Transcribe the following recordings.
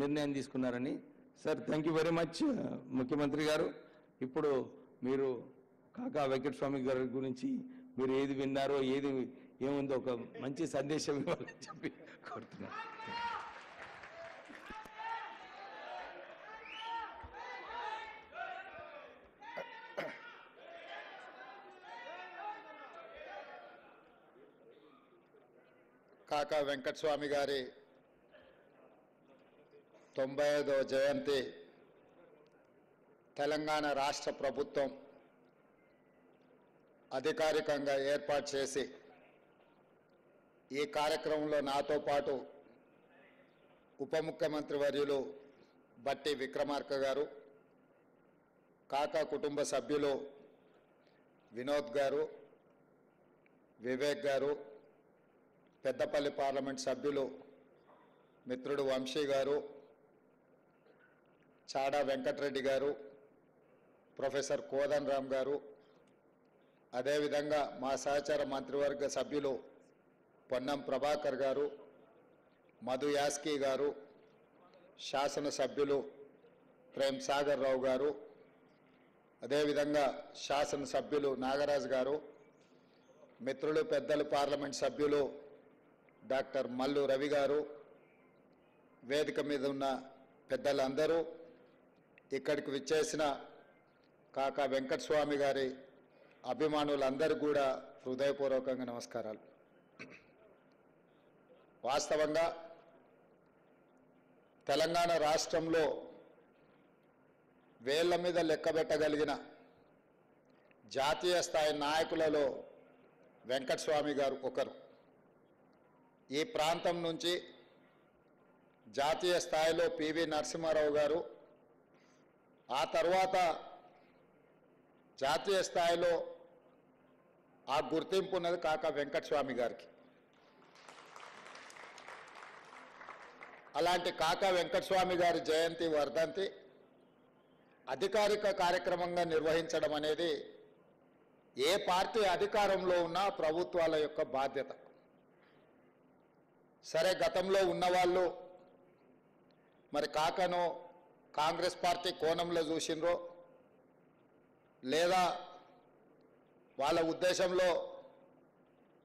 నిర్ణయం తీసుకున్నారని. Sir thank you very much ముఖ్యమంత్రి గారు. ఇప్పుడు మీరు కాకా వెంకటస్వామి గారి గురించి మీరు ఏది విన్నారో ఏది ఏముందో ఒక మంచి సందేశం ఇవ్వాలని చెప్పి కోరుతున్నాను. కాకా వెంకటస్వామి గారి 95వ జయంతి తెలంగాణ రాష్ట్ర ప్రభుత్వం అధికారికంగా ఏర్పాటు చేసి ఈ కార్యక్రమంలో నాతో పాటు ఉప ముఖ్యమంత్రి వర్యులు బట్టి విక్రమార్క గారు, కాకా కుటుంబ సభ్యులు వినోద్ గారు, వివేక్ గారు, పెద్దపల్లి పార్లమెంట్ సభ్యులు మిత్రుడు వంశీ గారు, చాడా వెంకటరెడ్డి గారు, ప్రొఫెసర్ కోదన్ రామ్ గారు, అదేవిధంగా మా సహచర మంత్రివర్గ సభ్యులు పొన్నం ప్రభాకర్ గారు, మధు యాస్కీ గారు, శాసనసభ్యులు ప్రేమ్ సాగర్ రావు గారు, అదేవిధంగా శాసనసభ్యులు నాగరాజు గారు, మిత్రులు పెద్దలు పార్లమెంట్ సభ్యులు డాక్టర్ మల్లు రవి గారు, వేదిక మీద ఉన్న పెద్దలందరూ, ఇక్కడికి విచ్చేసిన కాకా వెంకటస్వామి గారి అభిమానులందరికీ కూడా హృదయపూర్వకంగా నమస్కారాలు. వాస్తవంగా తెలంగాణ రాష్ట్రంలో వేళ్ల మీద లెక్కబెట్టగలిగిన జాతీయ స్థాయి నాయకులలో వెంకటస్వామి గారు ఒకరు. ఈ ప్రాంతం నుంచి జాతీయ స్థాయిలో పివి నరసింహారావు గారు, ఆ తర్వాత జాతీయ స్థాయిలో ఆ గుర్తింపు ఉన్నది కాకా వెంకటస్వామి గారికి. అలాంటి కాకా వెంకటస్వామి గారి జయంతి వర్ధంతి అధికారిక కార్యక్రమంగా నిర్వహించడం అనేది ఏ పార్టీ అధికారంలో ఉన్నా ప్రభుత్వాల యొక్క బాధ్యత. సరే, గతంలో ఉన్నవాళ్ళు మరి కాకాను కాంగ్రెస్ పార్టీ కోణంలో చూసినరో లేదా వాళ్ళ ఉద్దేశంలో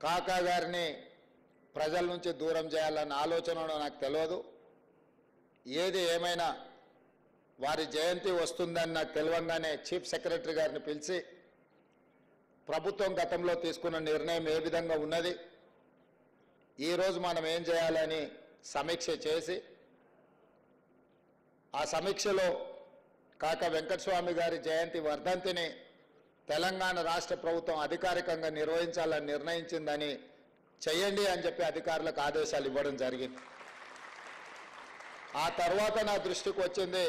కాకా గారిని ప్రజల నుంచి దూరం చేయాలన్న ఆలోచనలో నాకు తెలియదు. ఏది ఏమైనా వారి జయంతి వస్తుందని నాకు తెలియంగానే చీఫ్ సెక్రటరీ గారిని పిలిచి ప్రభుత్వం గతంలో తీసుకున్న నిర్ణయం ఏ విధంగా ఉన్నది, ఈరోజు మనం ఏం చేయాలని సమీక్ష చేసి ఆ సమీక్షలో కాకా వెంకటస్వామి గారి జయంతి వర్ధంతిని తెలంగాణ రాష్ట్ర ప్రభుత్వం అధికారికంగా నిర్వహించాలని నిర్ణయించిందని చేయండి అని చెప్పి అధికారులకు ఆదేశాలు ఇవ్వడం జరిగింది. ఆ తర్వాత నా దృష్టికి వచ్చింది,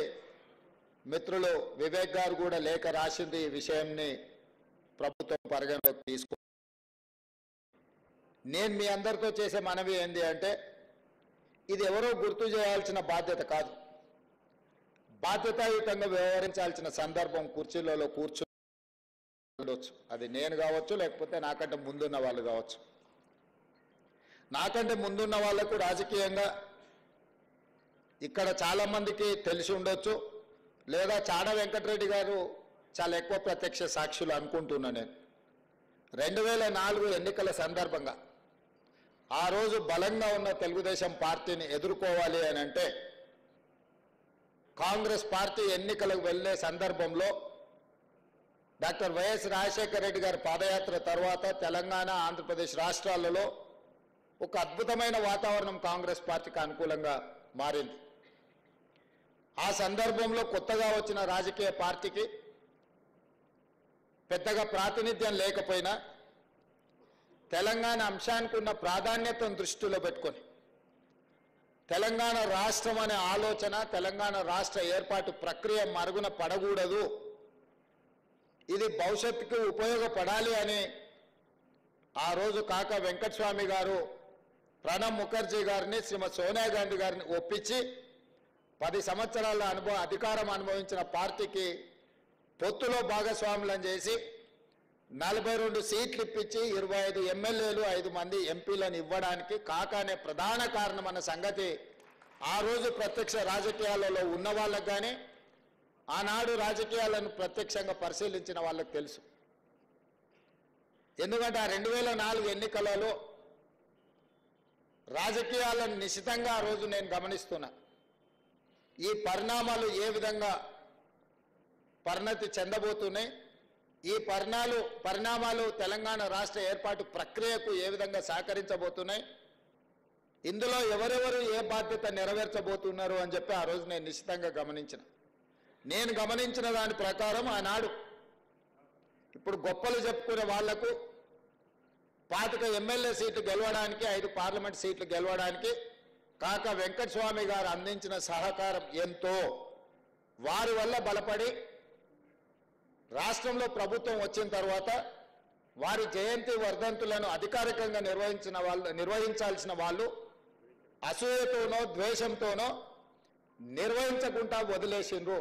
మిత్రులు వివేక్ గారు కూడా లేఖ రాసింది ఈ విషయంని ప్రభుత్వం పరిగణలోకి తీసుకో. నేను మీ అందరితో చేసే మనవి ఏంది అంటే, ఇది ఎవరో గుర్తు చేయాల్సిన బాధ్యత కాదు, బాధ్యతాయుతంగా వ్యవహరించాల్సిన సందర్భం. కుర్చీలలో కూర్చోవచ్చు, అది నేను కావచ్చు లేకపోతే నాకంటే ముందున్న వాళ్ళు కావచ్చు. నాకంటే ముందున్న వాళ్లకు రాజకీయంగా ఇక్కడ చాలామందికి తెలిసి ఉండొచ్చు, లేదా చాడా వెంకటరెడ్డి గారు చాలా ఎక్కువ ప్రత్యక్ష సాక్షులు అనుకుంటున్నా నేను. 2004 ఎన్నికల సందర్భంగా ఆ రోజు బలంగా ఉన్న తెలుగుదేశం పార్టీని ఎదుర్కోవాలి అని అంటే కాంగ్రెస్ పార్టీ ఎన్నికలకు వెళ్లే సందర్భంలో డాక్టర్ వైఎస్ రాజశేఖర రెడ్డి గారి పాదయాత్ర తర్వాత తెలంగాణ, ఆంధ్రప్రదేశ్ రాష్ట్రాలలో ఒక అద్భుతమైన వాతావరణం కాంగ్రెస్ పార్టీకి అనుకూలంగా మారింది. ఆ సందర్భంలో కొత్తగా వచ్చిన రాజకీయ పార్టీకి పెద్దగా ప్రాతినిధ్యం లేకపోయినా తెలంగాణ అంశానికి ఉన్న ప్రాధాన్యతను దృష్టిలో పెట్టుకొని తెలంగాణ రాష్ట్రం అనే ఆలోచన, తెలంగాణ రాష్ట్ర ఏర్పాటు ప్రక్రియ మరుగున పడకూడదు, ఇది భవిష్యత్తుకు ఉపయోగపడాలి అని ఆ రోజు కాకా వెంకటస్వామి గారు ప్రణబ్ ముఖర్జీ గారిని, శ్రీమతి సోనియా గాంధీ గారిని ఒప్పించి 10 సంవత్సరాల అధికారం అనుభవించిన పార్టీకి పొత్తులో భాగస్వాములను చేసి 42 సీట్లు ఇప్పించి 25 ఎమ్మెల్యేలు 5 మంది ఎంపీలను ఇవ్వడానికి కాకానే ప్రధాన కారణం అన్న సంగతి ఆ రోజు ప్రత్యక్ష రాజకీయాలలో ఉన్న వాళ్ళకు కానీ ఆనాడు రాజకీయాలను ప్రత్యక్షంగా పరిశీలించిన వాళ్ళకు తెలుసు. ఎందుకంటే ఆ 2004 ఎన్నికలలో రాజకీయాలను నిశితంగా ఆ రోజు నేను గమనిస్తున్నా. ఈ పరిణామాలు ఏ విధంగా పరిణతి చెందబోతున్నాయి, ఈ పరిణామాలు తెలంగాణ రాష్ట్ర ఏర్పాటు ప్రక్రియకు ఏ విధంగా సహకరించబోతున్నాయి, ఇందులో ఎవరెవరు ఏ బాధ్యత నెరవేర్చబోతున్నారు అని చెప్పి ఆ రోజు నేను నిశ్చితంగా గమనించిన. నేను గమనించిన దాని ప్రకారం ఆనాడు ఇప్పుడు గొప్పలు చెప్పుకునే వాళ్లకు 25 ఎమ్మెల్యే సీట్లు గెలవడానికి 5 పార్లమెంట్ సీట్లు గెలవడానికి కాకా వెంకటస్వామి గారు అందించిన సహకారం ఎంతో, వారి వల్ల బలపడి రాష్ట్రంలో ప్రభుత్వం వచ్చిన తర్వాత వారి జయంతి వర్ధంతులను అధికారికంగా నిర్వహించాల్సిన వాళ్ళు అసూయతోనో ద్వేషంతోనో నిర్వహించకుండా వదిలేసిండ్రు.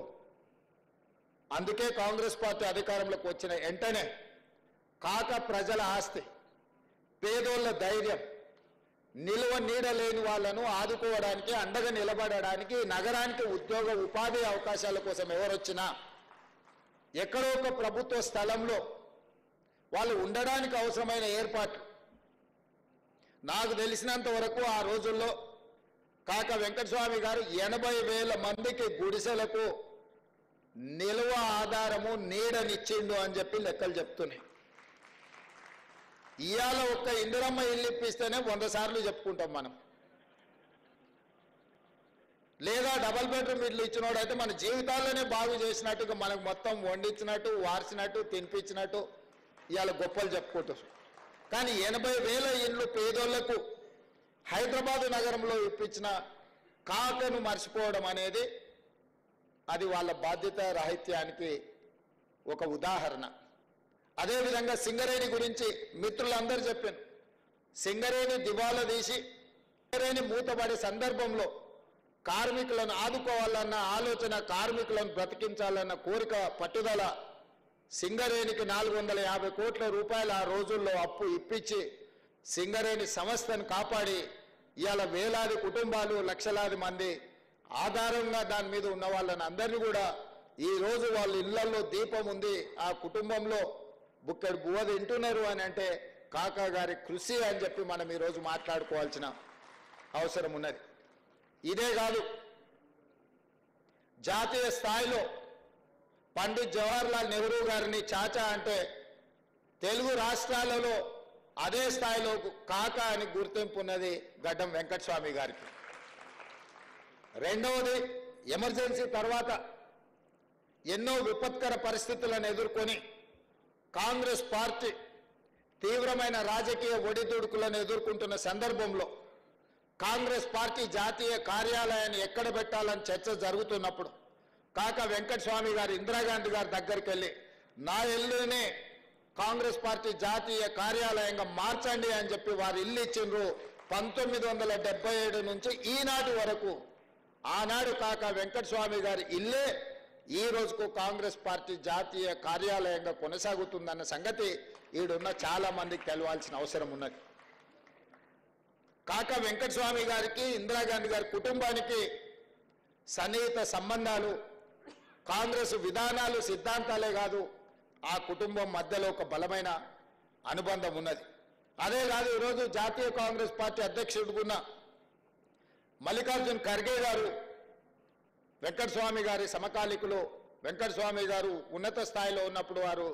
అందుకే కాంగ్రెస్ పార్టీ అధికారంలోకి వచ్చిన వెంటనే కాక ప్రజల ఆస్తి, పేదోళ్ల ధైర్యం, నిలువ నీడ లేని వాళ్లను ఆదుకోవడానికి, అండగా నిలబడడానికి, నగరానికి ఉద్యోగ ఉపాధి అవకాశాల కోసం ఎవరొచ్చినా ఎక్కడో ఒక ప్రభుత్వ స్థలంలో వాళ్ళు ఉండడానికి అవసరమైన ఏర్పాట్లు నాకు తెలిసినంత వరకు ఆ రోజుల్లో కాక వెంకటస్వామి గారు 80,000 మందికి గుడిసెలకు నిలువ ఆధారము నీడనిచ్చిండు అని చెప్పి లెక్కలు చెప్తున్నాయి. ఇవాళ ఒక్క ఇందిరమ్మ ఇల్లు ఇప్పిస్తేనే 100 సార్లు చెప్పుకుంటాం మనం. లేదా డబల్ బెడ్రూమ్ ఇల్లు ఇచ్చినోడైతే మన జీవితాల్లోనే బాగు చేసినట్టుగా మనకు మొత్తం వండించినట్టు, వార్చినట్టు, తినిపించినట్టు ఇవాళ గొప్పలు చెప్పుకుంటారు. కానీ 80,000 ఇళ్ళు పేదోళ్లకు హైదరాబాదు నగరంలో ఇప్పించిన కాకను మర్చిపోవడం అనేది అది వాళ్ళ బాధ్యత రాహిత్యానికి ఒక ఉదాహరణ. అదేవిధంగా సింగరేణి గురించి మిత్రులందరూ చెప్పాను. సింగరేణి దివాలా తీసి సింగరేణి మూతపడే సందర్భంలో కార్మికులను ఆదుకోవాలన్న ఆలోచన, కార్మికులను బ్రతికించాలన్న కోరిక, పట్టుదల సింగరేణికి 450 కోట్ల రూపాయలు ఆ రోజుల్లో అప్పు ఇప్పించి సింగరేణి సంస్థను కాపాడి ఇవాళ వేలాది కుటుంబాలు, లక్షలాది మంది ఆధారంగా దాని మీద ఉన్న వాళ్ళని అందరినీ కూడా ఈ రోజు వాళ్ళ ఇళ్లలో దీపం ఉంది, ఆ కుటుంబంలో బుక్కడి బువ్వ తింటున్నారు అని అంటే కాకా గారి కృషి అని చెప్పి మనం ఈరోజు మాట్లాడుకోవాల్సిన అవసరం ఉన్నది. ఇదే కాదు, జాతీయ స్థాయిలో పండిత్ జవహర్లాల్ నెహ్రూ గారిని చాచా అంటే తెలుగు రాష్ట్రాలలో అదే స్థాయిలో కాకా అని గుర్తింపు ఉన్నది గడ్డం వెంకటస్వామి గారికి. రెండవది, ఎమర్జెన్సీ తర్వాత ఎన్నో విపత్కర పరిస్థితులను ఎదుర్కొని కాంగ్రెస్ పార్టీ తీవ్రమైన రాజకీయ ఒడిదుడుకులను ఎదుర్కొంటున్న సందర్భంలో కాంగ్రెస్ పార్టీ జాతీయ కార్యాలయాన్ని ఎక్కడ పెట్టాలని చర్చ జరుగుతున్నప్పుడు కాకా వెంకటస్వామి గారు ఇందిరాగాంధీ గారి దగ్గరికి వెళ్ళి నా ఇల్లునే కాంగ్రెస్ పార్టీ జాతీయ కార్యాలయంగా మార్చండి అని చెప్పి వారు ఇల్లు ఇచ్చిండ్రు. 1977 నుంచి ఈనాటి వరకు ఆనాడు కాకా వెంకటస్వామి గారి ఇల్లే ఈ రోజుకు కాంగ్రెస్ పార్టీ జాతీయ కార్యాలయంగా కొనసాగుతుందన్న సంగతి ఈడున్న చాలా మందికి తెలవాల్సిన అవసరం ఉన్నది. కాకా వెంకటస్వామి గారికి, ఇందిరాగాంధీ గారి కుటుంబానికి సన్నిహిత సంబంధాలు, కాంగ్రెస్ విధానాలు, సిద్ధాంతాలే కాదు, ఆ కుటుంబం మధ్యలో ఒక బలమైన అనుబంధం ఉన్నది. అదే కాదు, ఈరోజు జాతీయ కాంగ్రెస్ పార్టీ అధ్యక్షుడుగున్న మల్లికార్జున్ ఖర్గే గారు వెంకటస్వామి గారి సమకాలికులు. వెంకటస్వామి గారు ఉన్నత స్థాయిలో ఉన్నప్పుడు వారు